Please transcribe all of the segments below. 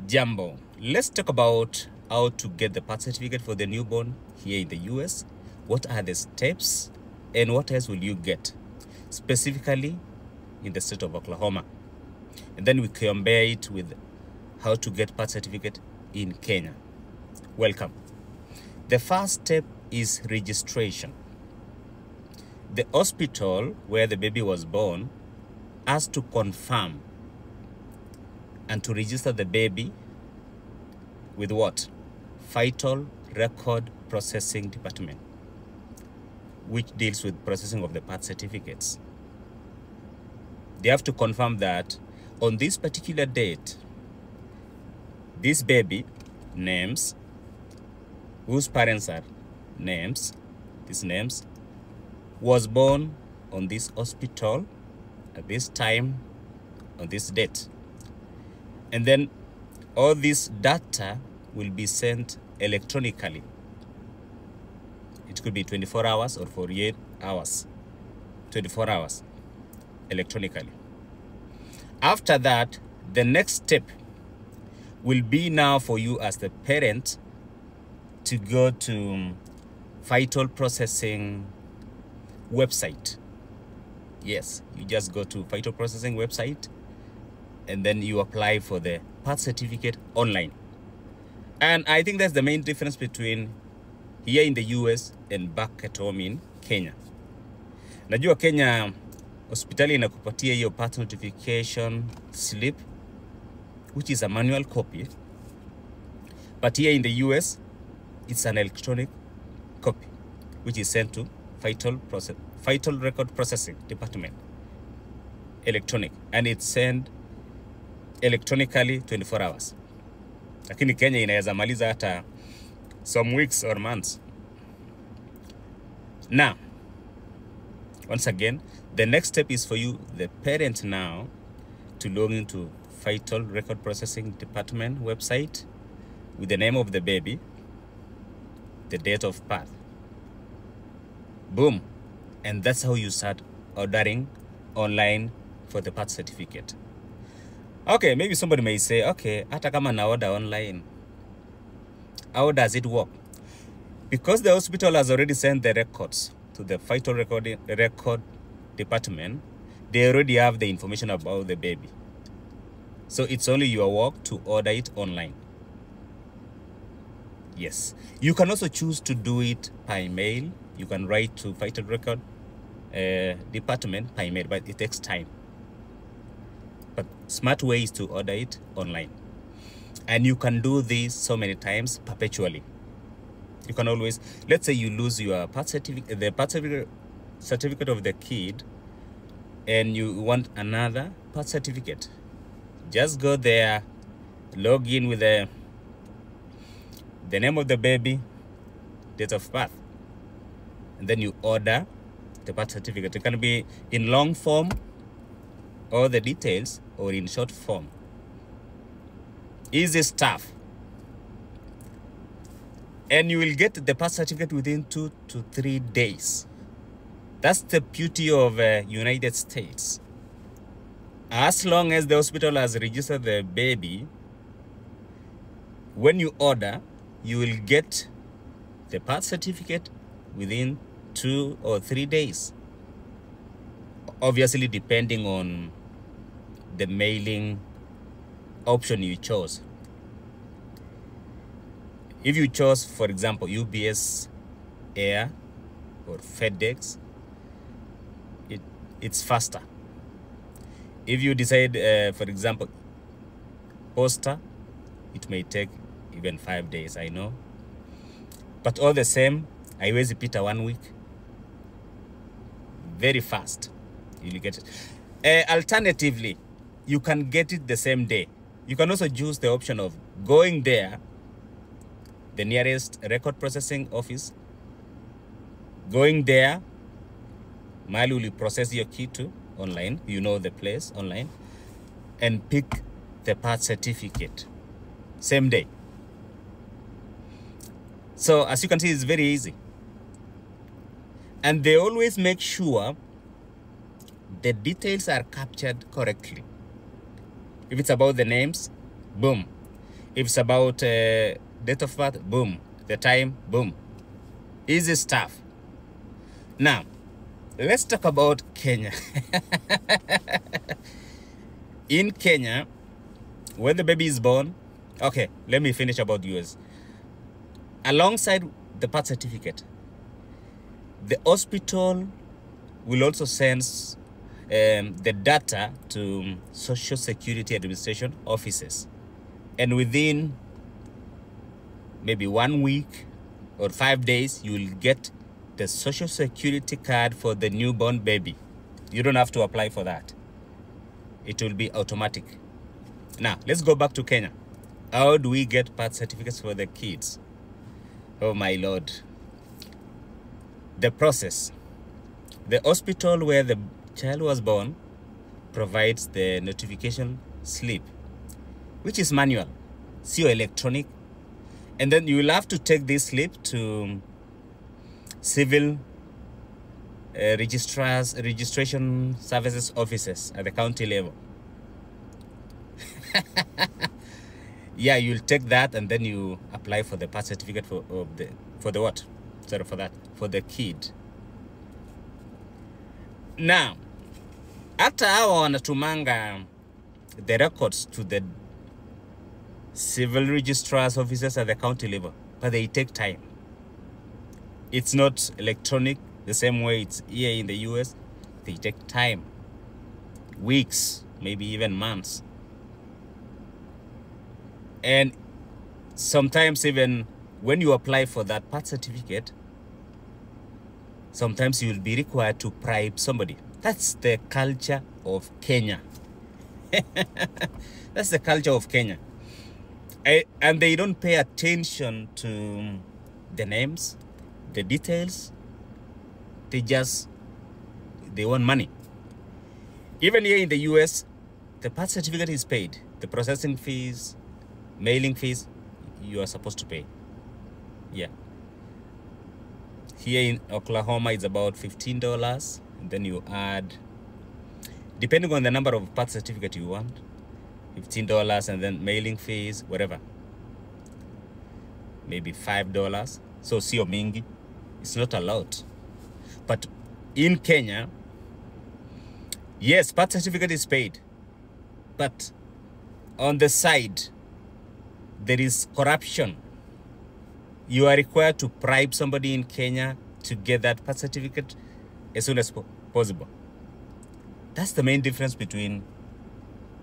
Jambo, let's talk about how to get the birth certificate for the newborn here in the US. What are the steps and what else will you get specifically in the state of Oklahoma? And then we compare it with how to get birth certificate in Kenya. Welcome. The first step is registration. The hospital where the baby was born has to confirm and to register the baby with what? Vital Record Processing Department, which deals with processing of the birth certificates. They have to confirm that on this particular date, this baby names, whose parents are names, these names, was born on this hospital at this time, on this date. And then all this data will be sent electronically. It could be 24 hours or 48 hours. 24 hours electronically. After that, the next step will be now for you as the parent to go to Vital Processing website. Yes, you just go to Vital Processing website and then you apply for the birth certificate online. And I think that's the main difference between here in the US and back at home in Kenya. Najua Kenya hospitali inakupatia hiyo birth notification slip, which is a manual copy. But here in the US, it's an electronic copy, which is sent to Vital Record Processing Department. Electronic. And it's sent electronically 24 hours. Lakini Kenya inaweza maliza hata some weeks or months. Now, once again, the next step is for you, the parent now, to log into Vital Record Processing Department website with the name of the baby, the date of birth. Boom. And that's how you start ordering online for the birth certificate. Okay, maybe somebody may say, okay, hata kama na order online, how does it work? Because the hospital has already sent the records to the Vital Record Department, they already have the information about the baby. So it's only your work to order it online. Yes. You can also choose to do it by mail. You can write to Vital Record Department by mail, but it takes time. But smart way is to order it online. And you can do this so many times perpetually. You can always, let's say you lose your birth certificate, the birth certificate of the kid, and you want another birth certificate. Just go there, log in with the name of the baby, date of birth, and then you order the birth certificate. It can be in long form, all the details, or in short form. Easy stuff. And you will get the birth certificate within 2 to 3 days. That's the beauty of United States. As long as the hospital has registered the baby, when you order, you will get the birth certificate within 2 or 3 days. Obviously, depending on the mailing option you chose. If you chose, for example, UPS Air or FedEx, it's faster. If you decide, for example, Posta, it may take even 5 days, I know. But all the same, haiwezi pita 1 week. Very fast, you'll get it. Alternatively, you can get it the same day. You can also choose the option of going there, the nearest record processing office, going there, Mali will process your key to online, you know the place online, and pick the birth certificate, same day. So as you can see, it's very easy. And they always make sure the details are captured correctly. If it's about the names, boom. If it's about date of birth, boom. The time, boom. Easy stuff. Now, let's talk about Kenya. In Kenya, when the baby is born, okay, let me finish about US. Alongside the birth certificate, the hospital will also send the data to Social Security Administration offices. And within maybe 1 week or 5 days, you will get the Social Security card for the newborn baby. You don't have to apply for that. It will be automatic. Now, let's go back to Kenya. How do we get birth certificates for the kids? Oh my Lord. The process. The hospital where the child was born provides the notification slip, which is manual, so electronic. And then you will have to take this slip to civil registration services offices at the county level. Yeah, you'll take that and then you apply for the birth certificate for the kid. Now, after hawa wanatumanga the records to the civil registrars offices at the county level, but they take time. It's not electronic the same way it's here in the US. They take time, weeks, maybe even months. And sometimes even when you apply for that birth certificate, sometimes you will be required to bribe somebody. That's the culture of Kenya. That's the culture of Kenya. And they don't pay attention to the names, the details. They want money. Even here in the US, the birth certificate is paid. The processing fees, mailing fees, you are supposed to pay. Yeah. Here in Oklahoma, it's about $15. And then you add, depending on the number of birth certificate you want, $15, and then mailing fees, whatever. Maybe $5. So sio mingi. It's not a lot. But in Kenya, yes, birth certificate is paid. But on the side, there is corruption. You are required to bribe somebody in Kenya to get that birth certificate as soon as possible. That's the main difference between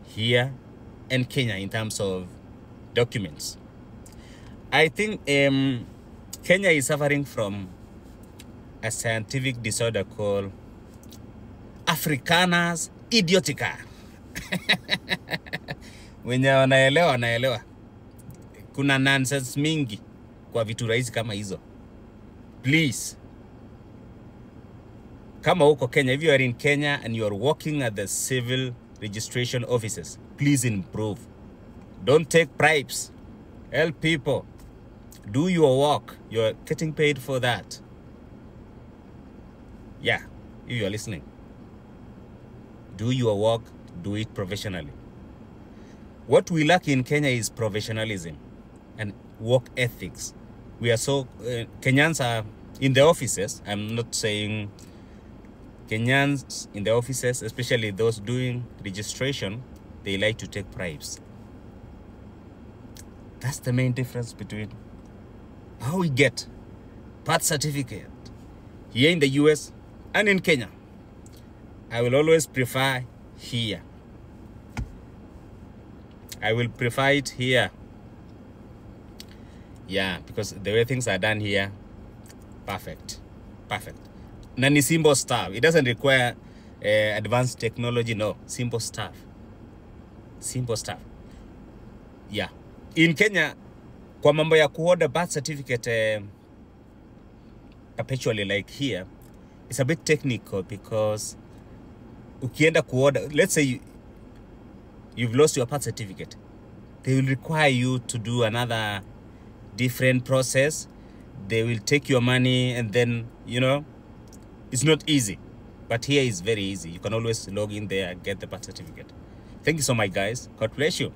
here and Kenya in terms of documents. I think Kenya is suffering from a scientific disorder called Africanus idiotica. Wenye wanaelewa. Kuna nonsense mingi kwa vitu rahisi kama hizo. Please. Kama uko Kenya, if you are in Kenya and you are working at the civil registration offices, please improve. Don't take bribes. Help people. Do your work. You're getting paid for that. Yeah, if you are listening. Do your work. Do it professionally. What we lack in Kenya is professionalism and work ethics. We are so... Kenyans are in the offices. I'm not saying... Kenyans in the offices, especially those doing registration, they like to take bribes. That's the main difference between how we get birth certificate here in the US and in Kenya. I will always prefer here. I will prefer it here. Yeah, because the way things are done here, perfect. Perfect. Nani simple stuff. It doesn't require advanced technology, no. Simple stuff. Simple stuff. Yeah. In Kenya, kwa mambo ya kuorder birth certificate perpetually like here, it's a bit technical because ukienda kuorder, let's say you've lost your birth certificate, they will require you to do another different process. They will take your money and then, you know, it's not easy. But here is very easy. You can always log in there and get the birth certificate. Thank you so much, guys. God bless you.